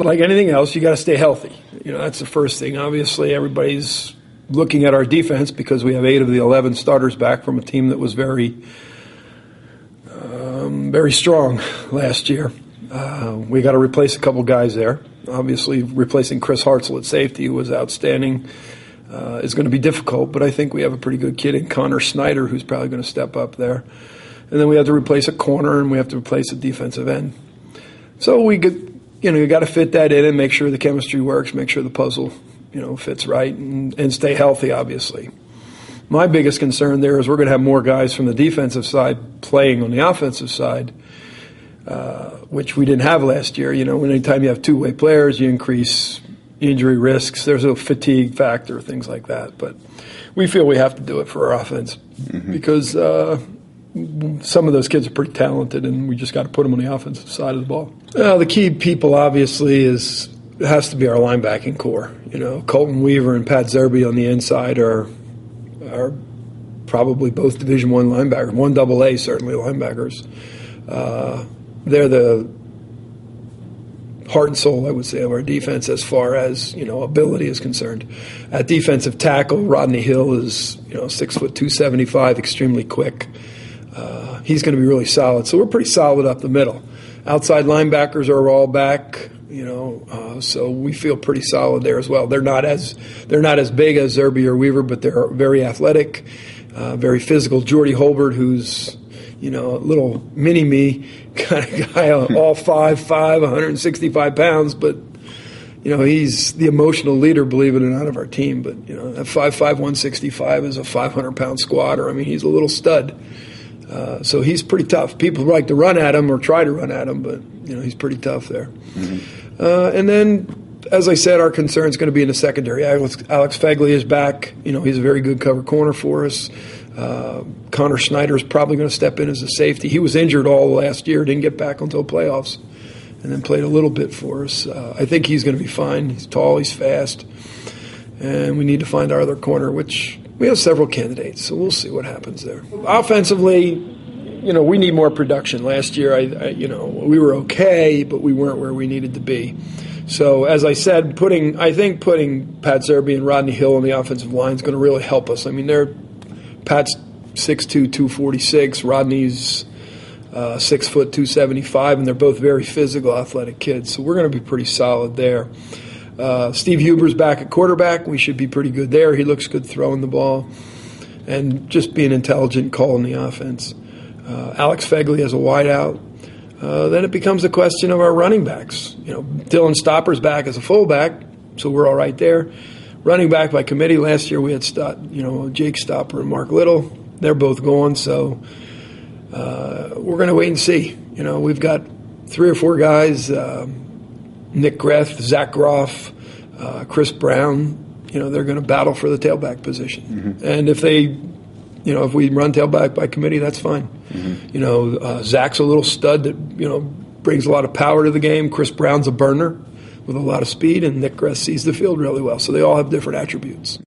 like anything else, you got to stay healthy. That's the first thing. Obviously, everybody's looking at our defense because we have 8 of the 11 starters back from a team that was very strong last year. We got to replace a couple guys there. Obviously, replacing Chris Hartzell at safety, who was outstanding, is going to be difficult, but I think we have a pretty good kid in Connor Snyder who's probably going to step up there. And then we have to replace a corner, and we have to replace a defensive end. So we got to fit that in and make sure the chemistry works, make sure the puzzle, fits right, and stay healthy, obviously. My biggest concern there is we're going to have more guys from the defensive side playing on the offensive side, which we didn't have last year. Anytime you have two-way players, you increase injury risks. There's a fatigue factor, things like that. But we feel we have to do it for our offense because some of those kids are pretty talented, and we just got to put them on the offensive side of the ball. The key people, obviously, has to be our linebacking core. Colton Weaver and Pat Zerby on the inside are probably both Division I linebackers, 1AA certainly linebackers. They're the heart and soul, I would say, of our defense as far as ability is concerned. At defensive tackle, Rodney Hill is 6 foot 275, extremely quick. He's going to be really solid. So we're pretty solid up the middle. Outside linebackers are all back. So we feel pretty solid there as well. They're not as big as Zerby or Weaver, but they're very athletic, very physical. Jordy Holbert, who's a little mini-me kind of guy, all 5'5", 165 pounds, but he's the emotional leader, believe it or not, of our team. But at 5'5", 165 is a 500-pound squatter. I mean, he's a little stud. So he's pretty tough. People like to run at him or try to run at him, but he's pretty tough there. Mm-hmm. And then, as I said, our concern is going to be in the secondary. Alex Fegley is back. He's a very good cover corner for us. Connor Snyder is probably going to step in as a safety. He was injured all last year, didn't get back until playoffs, and then played a little bit for us. I think he's going to be fine. He's tall, he's fast, and we need to find our other corner, which we have several candidates, so we'll see what happens there. Offensively, we need more production. Last year, we were okay, but we weren't where we needed to be. So, as I said, putting Pat Zerby and Rodney Hill on the offensive line is going to really help us. I mean, Pat's 6'2", 246. Rodney's 6 foot 275, and they're both very physical, athletic kids. So we're going to be pretty solid there. Steve Huber's back at quarterback. We should be pretty good there. He looks good throwing the ball and just being intelligent, calling the offense. Alex Fegley as a wideout. Then it becomes a question of our running backs. Dylan Stopper's back as a fullback, so we're all right there. Running back by committee last year we had Jake Stopper and Mark Little. They're both gone, so we're going to wait and see. We've got 3 or 4 guys. Nick Greth, Zach Groff, Chris Brown, they're going to battle for the tailback position. Mm-hmm. And if if we run tailback by committee, that's fine. Mm-hmm. Zach's a little stud that, brings a lot of power to the game. Chris Brown's a burner with a lot of speed, and Nick Greth sees the field really well. So they all have different attributes.